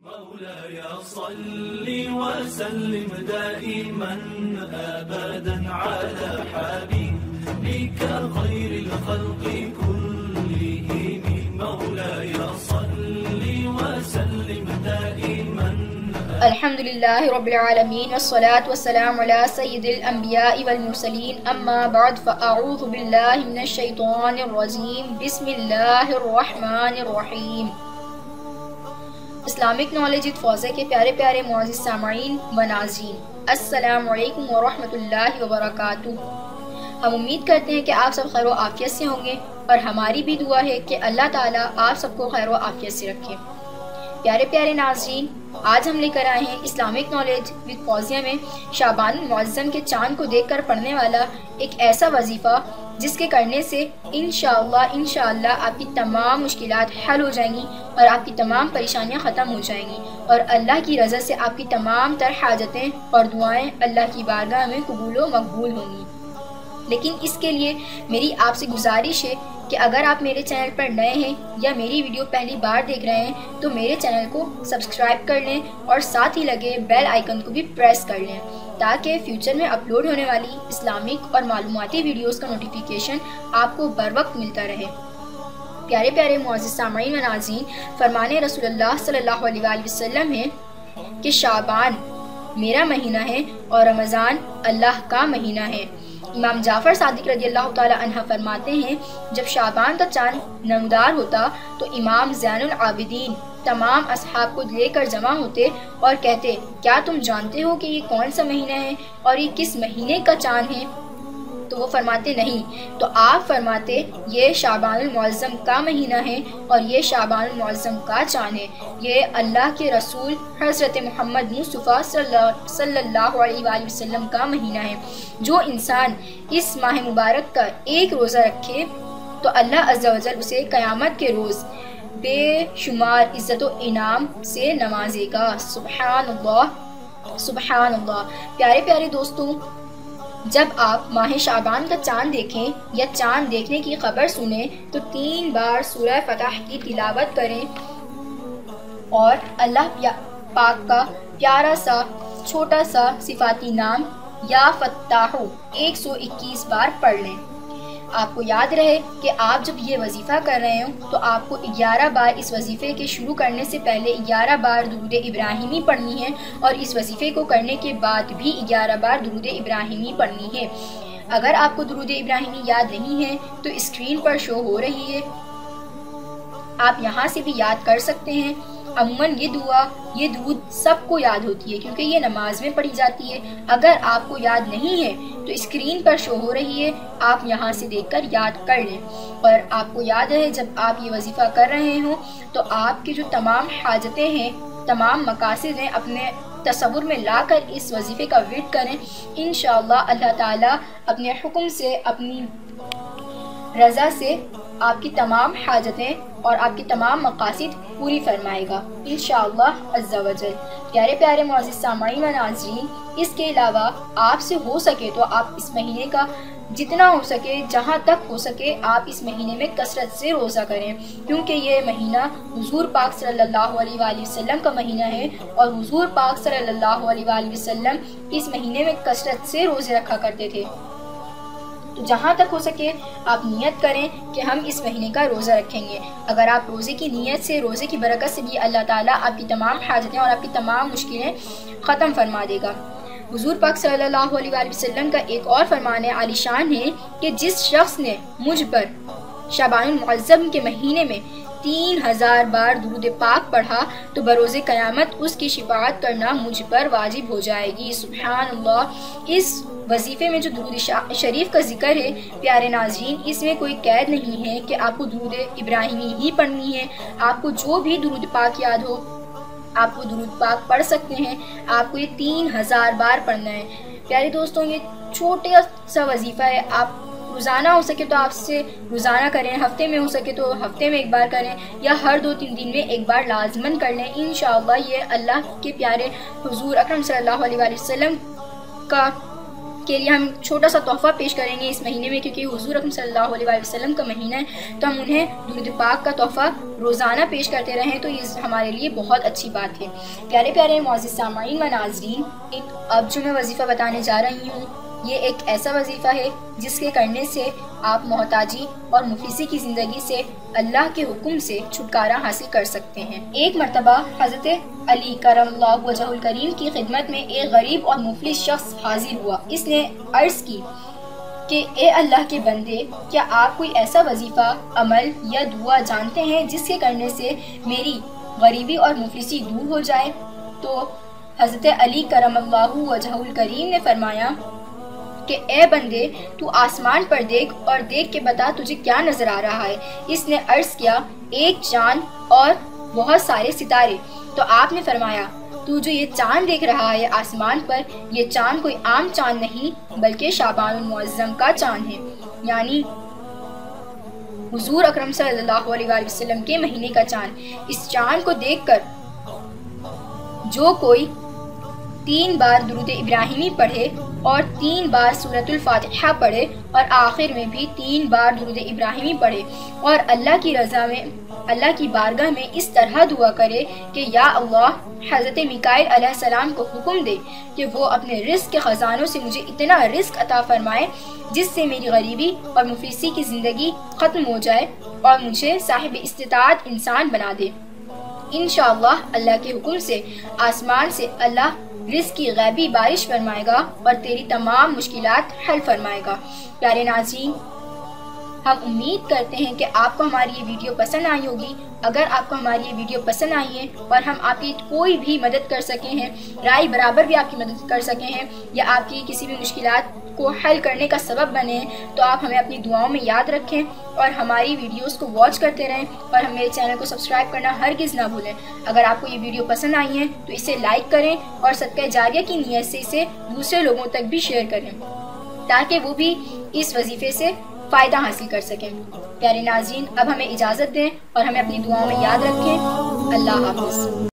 مولاي صل وسلم دائما أبدا على حبيبك خير الخلق كلهم مولاي صل وسلم دائما. الحمد لله رب العالمين والصلاة والسلام على سيد الأنبياء والمرسلين أما بعد فأعوذ بالله من الشيطان الرجيم بسم الله الرحمن الرحیم. اسلامک نالج وتھ فوزہ کے پیارے پیارے معزز سامعین و ناظرین، السلام علیکم ورحمۃ اللہ وبرکاتہ. ہم امید کرتے ہیں کہ آپ سب خیر و عافیت سے ہوں گے اور ہماری بھی دعا ہے کہ اللہ تعالیٰ آپ سب کو خیر و عافیت سے رکھے. پیارے پیارے ناظرین، آج ہم لے کر آئے ہیں اسلامک نالج وتھ فوزیہ میں شعبان المعظم کے چاند کو دیکھ کر پڑھنے والا ایک ایسا وظیفہ جس کے کرنے سے انشاءاللہ آپ کی تمام مشکلات حل ہو جائیں گی اور آپ کی تمام پریشانیاں ختم ہو جائیں گی اور اللہ کی رضا سے آپ کی تمام تر حاجتیں اور دعائیں اللہ کی بارگاہ میں قبول و مقبول ہوں گی. لیکن اس کے لیے میری آپ سے گزارش ہے کہ اگر آپ میرے چینل پر نئے ہیں یا میری ویڈیو پہلی بار دیکھ رہے ہیں تو میرے چینل کو سبسکرائب کر لیں اور ساتھ ہی لگے بیل آئیکن کو بھی پریس کر لیں تاکہ فیوچر میں اپلوڈ ہونے والی اسلامک اور معلوماتی ویڈیوز کا نوٹیفیکیشن آپ کو بر وقت ملتا رہے. پیارے پیارے معزز سامعین و ناظرین، فرمان رسول اللہ صلی اللہ علیہ وآلہ وسلم ہے کہ شعبان میرا مہینہ ہے اور رمضان اللہ کا مہینہ ہے. امام جعفر صادق رضی اللہ تعالی عنہ فرماتے ہیں جب شعبان کا چاند نمودار ہوتا تو امام زین العابدین تمام اصحاب کو لے کر جمع ہوتے اور کہتے، کیا تم جانتے ہو کہ یہ کون سا مہینہ ہے اور یہ کس مہینے کا چاند ہے؟ تو وہ فرماتے نہیں. تو آپ فرماتے یہ شعبان المعظم کا مہینہ ہے اور یہ شعبان المعظم کا چاند ہے. یہ اللہ کے رسول حضرت محمد مصطفیٰ صلی اللہ علیہ وآلہ وسلم کا مہینہ ہے. جو انسان اس ماہ مبارک کا ایک روزہ رکھے تو اللہ عز و جل اسے قیامت کے روز بے شمار عزت و انعام سے نوازے گا. سبحان اللہ سبحان اللہ. پیارے پیارے دوستوں، جب آپ ماہ شعبان کا چاند دیکھیں یا چاند دیکھنے کی خبر سنیں تو 3 بار سورہ فتح کی تلاوت کریں اور اللہ پاک کا پیارا سا چھوٹا سا صفاتی نام یا فتاحو 121 بار پڑھ لیں. آپ کو یاد رہے کہ آپ جب یہ وظیفہ کر رہے ہوں تو آپ کو 11 بار اس وظیفے کے شروع کرنے سے پہلے 11 بار درود ابراہیمی پڑھنی ہے اور اس وظیفے کو کرنے کے بعد بھی 11 بار درود ابراہیمی پڑھنی ہے. اگر آپ کو درود ابراہیمی یاد نہیں ہے تو اسکرین پر شو ہو رہی ہے، آپ یہاں سے بھی یاد کر سکتے ہیں. عموماً یہ دعا یہ درود سب کو یاد ہوتی ہے کیونکہ یہ نماز میں پڑھی جاتی ہے. اگر آپ کو یاد نہیں ہے تو اسکرین پر شو ہو رہی ہے، آپ یہاں سے دیکھ کر یاد کر لیں. اور آپ کو یاد ہے جب آپ یہ وظیفہ کر رہے ہوں تو آپ کی جو تمام حاجتیں ہیں، تمام مقاصد ہیں، اپنے تصور میں لا کر اس وظیفے کا ورد کریں. انشاءاللہ اللہ تعالیٰ اپنے حکم سے اپنی رضا سے آپ کی تمام حاجتیں اور آپ کی تمام مقاصد پوری فرمائے گا انشاءاللہ عز و جل. پیارے پیارے معزز سامعین و ناظرین، اس کے علاوہ آپ سے ہو سکے تو آپ اس مہینے کا جتنا ہو سکے، جہاں تک ہو سکے، آپ اس مہینے میں کثرت سے روزہ کریں کیونکہ یہ مہینہ حضور پاک صلی اللہ علیہ وآلہ وسلم کا مہینہ ہے اور حضور پاک صلی اللہ علیہ وآلہ وسلم اس مہینے میں کثرت سے روزے رکھا کرتے تھے. تو جہاں تک ہو سکے آپ نیت کریں کہ ہم اس مہینے کا روزہ رکھیں گے. اگر آپ روزے کی نیت سے، روزے کی برکت سے بھی اللہ تعالیٰ آپ کی تمام حاجتیں اور آپ کی تمام مشکلیں ختم فرما دے گا. حضور پاک صلی اللہ علیہ وآلہ وسلم کا ایک اور فرمان عالی شان ہے کہ جس شخص نے مجھ پر شعبان المعظم کے مہینے میں 3000 بار درود پاک پڑھا تو بروز قیامت اس کی شفاعت کرنا مجھ پر واجب ہو جائے گی. سبحان اللہ. اس وظیفے میں جو درود شریف کا ذکر ہے پیارے ناظرین، اس میں کوئی قید نہیں ہے کہ آپ کو درود ابراہیمی ہی پڑھنی ہے. آپ کو جو بھی درود پاک یاد ہو آپ کو درود پاک پڑھ سکتے ہیں. آپ کو یہ 3000 بار پڑھنا ہے. پیارے دوستوں، یہ چھوٹا سا وظیفہ ہے. آپ روزانہ ہو سکے تو آپ سے روزانہ کریں، ہفتے میں ہو سکے تو ہفتے میں ایک بار کریں یا ہر 2-3 دن میں ایک بار لازماً کر لیں. انشاءاللہ یہ اللہ کے پیارے حضور اکرم صلی اللہ علیہ وآلہ وسلم کا کے لیے ہم چھوٹا سا تحفہ پیش کریں گے اس مہینے میں، کیونکہ حضور اکرم صلی اللہ علیہ وسلم کا مہینہ ہے، تو ہم انہیں درود پاک کا تحفہ روزانہ پیش کرتے رہیں تو یہ ہمارے لیے بہت اچھی بات ہے۔ پیارے پیارے معزز سامعین و ناظرین، اب جو میں وظیفہ بتانے جا رہی ہوں یہ ایک ایسا وظیفہ ہے جس کے کرنے سے آپ محتاجی اور مفلسی کی زندگی سے اللہ کے حکم سے چھٹکارا حاصل کر سکتے ہیں۔ ایک مرتبہ حضرت علی کرم اللہ وجہ الکریم کی خدمت میں ایک غریب اور مفلس شخص حاضر ہوا۔ اس نے عرض کی کہ اے اللہ کے بندے، کیا آپ کوئی ایسا وظیفہ، عمل یا دعا جانتے ہیں جس کے کرنے سے میری غریبی اور مفلسی دور ہو جائے؟ تو حضرت علی کرم اللہ وجہ الکریم نے فرمایا کہ اے بندے، تو آسمان پر دیکھ اور دیکھ کے بتا تجھے کیا نظر آ رہا ہے۔ اس نے عرض کیا ایک چاند اور بہت سارے ستارے۔ تو آپ نے فرمایا تو جو یہ چاند دیکھ رہا ہے آسمان پر، یہ چاند کوئی عام چاند نہیں بلکہ شعبان المعظم کا چاند ہے، یعنی حضور اکرم صلی اللہ علیہ وآلہ وسلم کے مہینے کا چاند۔ اس چاند کو دیکھ کر جو کوئی 3 بار درود ابراہیمی پڑھے اور 3 بار سورۃ الفاتحہ پڑھے اور آخر میں بھی 3 بار درود ابراہیمی پڑھے اور اللہ کی رضا میں، اللہ کی بارگاہ میں اس طرح دعا کرے کہ یا اللہ، حضرت میکائیل علیہ السلام کو حکم دے کہ وہ اپنے رزق کے خزانوں سے مجھے اتنا رزق عطا فرمائے جس سے میری غریبی اور مفلسی کی زندگی ختم ہو جائے اور مجھے صاحب استطاعت انسان بنا دے۔ انشاءاللہ اللہ کے حکم سے آسمان سے اللہ رزق کی غیبی بارش فرمائے گا اور تیری تمام مشکلات حل فرمائے گا۔ پیارے ناظرین، ہم امید کرتے ہیں کہ آپ کو ہماری یہ ویڈیو پسند آئی ہوگی۔ اگر آپ کو ہماری یہ ویڈیو پسند آئی ہے اور ہم آپ کی کوئی بھی مدد کر سکے ہیں، رائے برابر بھی آپ کی مدد کر سکے ہیں یا آپ کی کسی بھی مشکلات کو حل کرنے کا سبب بنے ہیں، تو آپ ہمیں اپنی دعاؤں میں یاد رکھیں اور ہماری ویڈیوز کو واچ کرتے رہیں اور ہم میرے چینل کو سبسکرائب کرنا ہرگز نہ بھولیں۔ اگر آپ کو یہ ویڈیو پسند آئی ہے تو اسے لائک کریں اور صدقہ جاریہ کی نیت سے اسے دوسرے لوگوں تک بھی شیئر کریں تاکہ وہ بھی اس وظیفے سے فائدہ حاصل کر سکیں۔ پیارے ناظرین، اب ہمیں اجازت دیں اور ہمیں اپنی دعاؤں میں یاد رکھیں۔ اللہ حافظ۔